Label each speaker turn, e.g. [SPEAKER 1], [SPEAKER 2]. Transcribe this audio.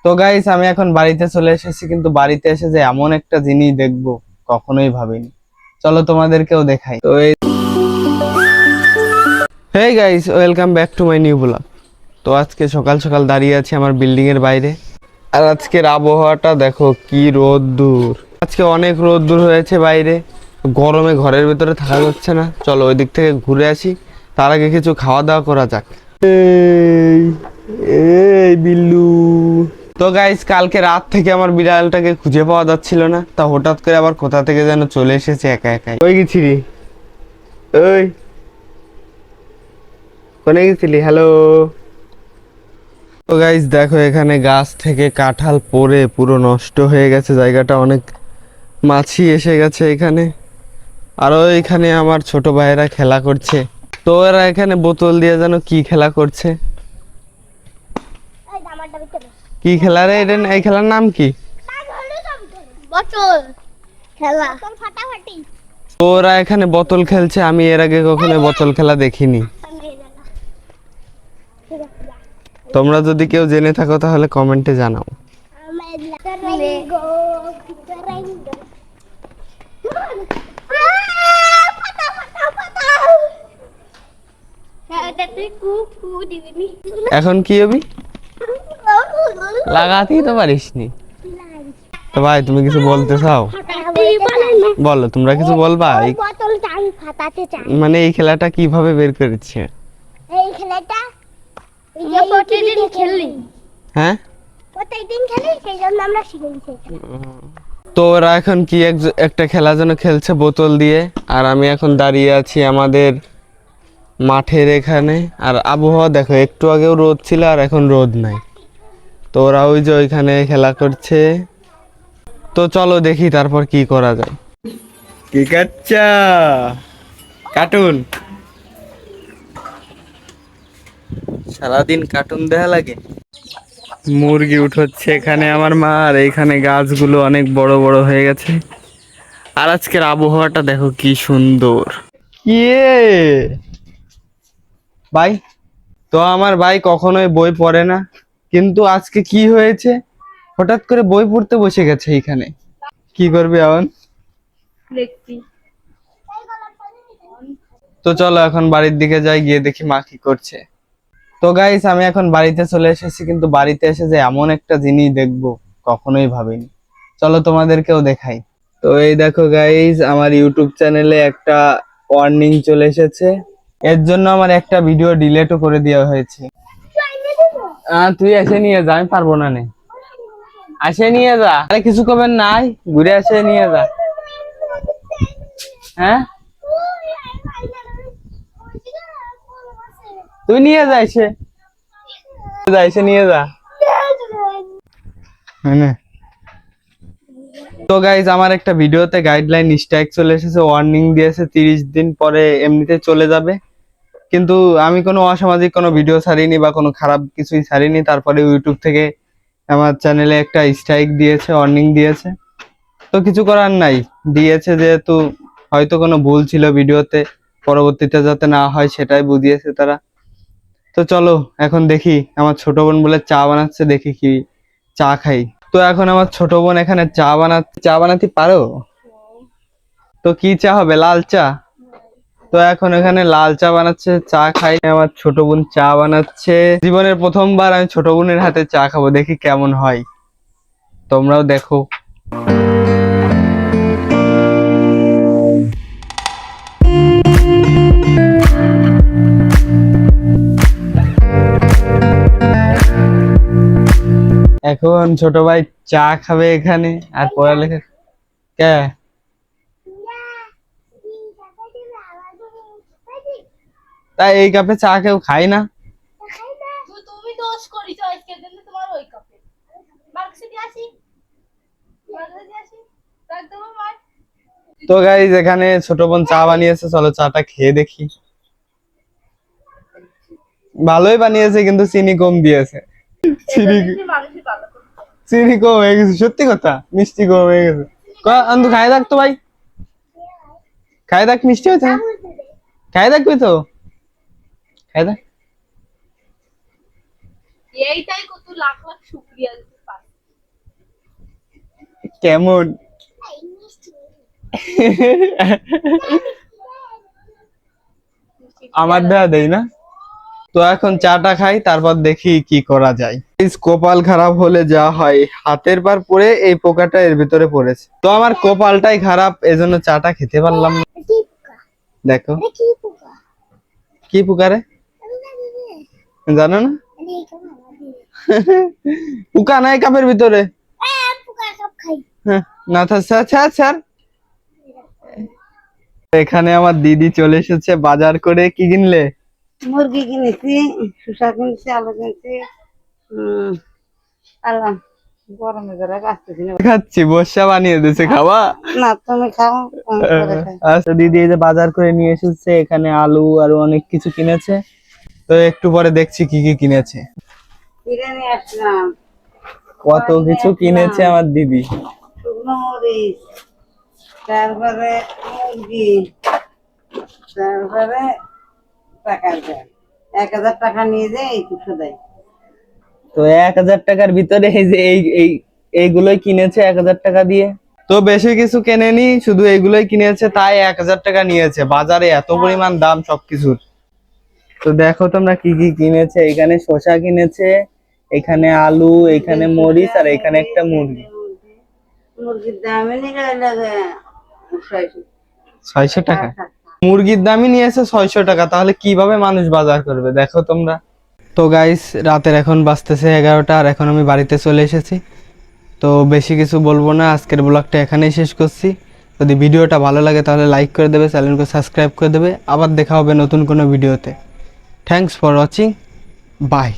[SPEAKER 1] তো গাইস আমি এখন বাড়িতে চলে এসেছি, কিন্তু বাড়িতে এসে যে এমন একটা জিনিস দেখবো কখনোই ভাবিনি। চলো তোমাদেরকেও দেখাই। তো এই hey guys, welcome back to my new blog. তো আজকে সকাল সকাল দাঁড়িয়ে আছি আমার বিল্ডিং এর বাইরে। আর আজকের আবহাওয়াটা দেখো, কি রোদ্দুর। আজকে অনেক রোদ্দুর হয়েছে বাইরে। গরমে ঘরের ভেতরে থাকা যাচ্ছে না। চলো ওই দিক থেকে ঘুরে আসি, তার আগে কিছু খাওয়া দাওয়া করা যাক। এই এই বিল্লু। তো গাইস কালকে রাত থেকে আমার বিড়ালটাকে খুঁজে পাওয়া যাচ্ছিল না, তা হঠাৎ করে আবার কোথা থেকে যেন চলে এসেছে একা একাই। কই গেছিলি? ওই কোনে গেছিলি? হ্যালো। তো গাইস দেখো, এখানে গাছ থেকে কাঁঠাল পড়ে পুরো নষ্ট হয়ে গেছে জায়গাটা, অনেক মাছি এসে গেছে এখানে। আরো এখানে আমার ছোট ভাইয়েরা খেলা করছে। তো এরা এখানে বোতল দিয়ে যেন কি খেলা করছে। কি খেলা রে এটা? এই খেলার নাম কি?
[SPEAKER 2] বটল খেলা, বটল ফাটাফাটি।
[SPEAKER 1] তো ওরা এখানে বোতল খেলছে, আমি এর আগে কখনো বোতল খেলা দেখিনি। তোমরা যদি কেউ জেনে থাকো তাহলে কমেন্টে জানাও। এখন কি হবি? লাগাতেই তো পারিসনি। তো ভাই তুমি কিছু বলতে চাও? বলো, তোমরা কিছু বলবা? মানে এই খেলাটা কিভাবে বের করেছে?
[SPEAKER 2] এই খেলাটা প্রতিদিন খেলি।
[SPEAKER 1] হ্যাঁ,
[SPEAKER 2] প্রত্যেকদিন খেলি, সেই জন্য আমরা শিখে নিয়েছি।
[SPEAKER 1] তো ওরা এখন কি একটা খেলা যেন খেলছে বোতল দিয়ে। আর আমি এখন দাঁড়িয়ে আছি আমাদের মাঠের এখানে। আর আবহাওয়া দেখো, একটু আগেও রোদ ছিল আর এখন রোদ নাই। তো ওরা ওই যে ওইখানে খেলা করছে। তো চলো দেখি তারপর কি করা যায়। কি কাচ্চা কার্টুন, সারাদিন কার্টুন দেখা লাগে। মুরগি উঠোচ্ছে এখানে আমার মা। আর এইখানে গাছগুলো অনেক বড় বড় হয়ে গেছে। আর আজকের আবহাওয়াটা দেখো কি সুন্দর। কি ভাই? তো আমার ভাই কখনোই বই পড়ে না, কিন্তু আজকে কি হয়েছে, হঠাৎ করে বই পড়তে বসে গেছে এইখানে। কি করবে এখন?
[SPEAKER 2] দেখছি।
[SPEAKER 1] তো চলো এখন বাড়ির দিকে যাই, গিয়ে দেখি মা কি করছে। তো গাইস আমি এখন বাড়িতে চলে এসেছি, কিন্তু বাড়িতে এসে যে এমন একটা জিনিস দেখবো কখনোই ভাবিনি। চলো তোমাদেরকেও দেখাই। তো এই দেখো গাইস, আমার ইউটিউব চ্যানেলে একটা ওয়ার্নিং চলে এসেছে। এর জন্য আমার একটা ভিডিও ডিলিটও করে দেওয়া হয়েছে। তুই এসে নিয়ে যা, আমি পারবো না নে। আসে নিয়ে যা, আরে কিছু কবেন নাই, ঘুরে আসে নিয়ে যা। হ্যাঁ, তুই নিয়ে যা, এসে এসে নিয়ে যা। হ্যাঁ। তো গাইজ আমার একটা ভিডিওতে গাইডলাইন স্ট্রাইক চলে এসেছে, ওয়ার্নিং দিয়েছে 30 দিন পরে এমনিতে চলে যাবে। কিন্তু আমি কোনো অসামাজিক কোনো ভিডিও ছাড়িনি বা কোনো খারাপ কিছুই ছাড়িনি, তারপরে ইউটিউব থেকে আমার চ্যানেলে একটা স্ট্রাইক দিয়েছে, ওয়ার্নিং দিয়েছে। তো কিছু করার নাই, দিয়েছে যেহেতু, হয়তো কোনো ভুল ছিল ভিডিওতে, পরবর্তীতে যাতে না হয় সেটাই বুঝিয়েছে তারা। তো চলো এখন দেখি, আমার ছোট বোন বলে চা বানাচ্ছে, দেখি কি চা খাই। তো এখন আমার ছোট বোন এখানে চা বানাচ্ছে। চা বানাতে পারো? তো কি চা হবে? লাল চা? তো এখন এখানে লাল চা বানাচ্ছে, চা খাই। আমার ছোট বোন চা বানাচ্ছে। জীবনের প্রথমবার আমি ছোট বোনের হাতে চা খাবো, দেখি কেমন হয়। তোমরাও দেখো। এখন ছোট ভাই চা খাবে এখানে, আর পড়ালেখা। কে? তাই এই কাপে চা কেউ খায় না?
[SPEAKER 2] তুমি দোষ করিছো আজকে, জন্য তোমার ওই কাপে মার্কস দিয়ে আসি, মার্কস দিয়ে আসি রাখ দেবো মার।
[SPEAKER 1] তো গাইস এখানে ছোট বোন চা বানিয়েছে, চলো চাটা খেয়ে দেখি। ভালোই বানিয়েছে, কিন্তু চিনি কম দিয়েছে। চিনি
[SPEAKER 2] মানুষই ভালো করে।
[SPEAKER 1] চিনি কম হয়ে গেছে, সত্যি কথা, মিষ্টি কম হয়ে গেছে। আন্তু খাই দেখ তো ভাই, খাই দেখ, মিষ্টি হয়েছে না? খাই দেখবি তো, খাই দেখ।
[SPEAKER 2] এইটাই কত লাখ লাখ শুকরিয়া দিতে পারে।
[SPEAKER 1] কেমন? আমার দেয়া দেই না। তো এখন চাটা খাই, তারপর দেখি কি করা যায়। কপাল খারাপ হলে যা হয়, হাতের পার পড়ে এই পোকাটা এর ভিতরে পড়েছে। তো আমার কপালটাই খারাপ, এজন্য চাটা খেতে পারলাম না। দেখো কি পোকা রে, জানো না? পোকা নাই কাপের ভিতরে। হ্যাঁ, না থাক, ছাড় ছাড় ছাড়। এখানে আমার দিদি চলে এসেছে বাজার করে। কি কিনলে?
[SPEAKER 3] মুরগি কিনেছি, শসা কিনেছি, আলু কিনেছি। আল্লাহ, গরমে ধরে আসতেছি না।
[SPEAKER 1] খাচ্ছি, বর্ষা বানিয়ে দিয়েছে, খাওয়া।
[SPEAKER 3] না, তুমি খাও, আমি পরে খাই।
[SPEAKER 1] আচ্ছা, দিদি এই যে বাজার করে নিয়ে এসেছে, এখানে আলু আর অনেক কিছু কিনেছে। তো একটু পরে দেখছি কি কি কিনেছে।
[SPEAKER 3] বিরিয়ানি আসলাম,
[SPEAKER 1] কত কিছু কিনেছে আমার দিদি।
[SPEAKER 3] শুকনো মরিচ, তারপরে মুরগি, তারপরে টাকা দেয়। 1000 টাকা নিয়ে যায় এই কিছু দেয়।
[SPEAKER 1] তো 1000 টাকার ভিতরে এই যে এইগুলোই কিনেছে 1000 টাকা দিয়ে। তো বেশি কিছু কেনেনি, শুধু এইগুলোই কিনেছে, তাই 1000 টাকা নিয়েছে। বাজারে এত পরিমাণ দাম সবকিছুর। তো দেখো তোমরা কি কি কিনেছে। এখানে শসা কিনেছে, এখানে আলু, এখানে মরিচ, আর এখানে একটা মুরগি।
[SPEAKER 3] মুরগির দামে নিয়ে লাগে
[SPEAKER 1] 600 টাকা। মুরগির দামই নিয়েছে 600 টাকা। তাহলে কিভাবে মানুষ বাজার করবে দেখো তোমরা। তো গাইস, রাতের এখন বাজতেছে 11টা, আর এখন আমি বাড়িতে চলে এসেছি। তো বেশি কিছু বলবো না, আজকের ব্লগটা এখানেই শেষ করছি। যদি ভিডিওটা ভালো লাগে তাহলে লাইক করে দেবে, চ্যানেলকে সাবস্ক্রাইব করে দেবে। আবার দেখা হবে নতুন কোনো ভিডিওতে। Thanks for watching, by.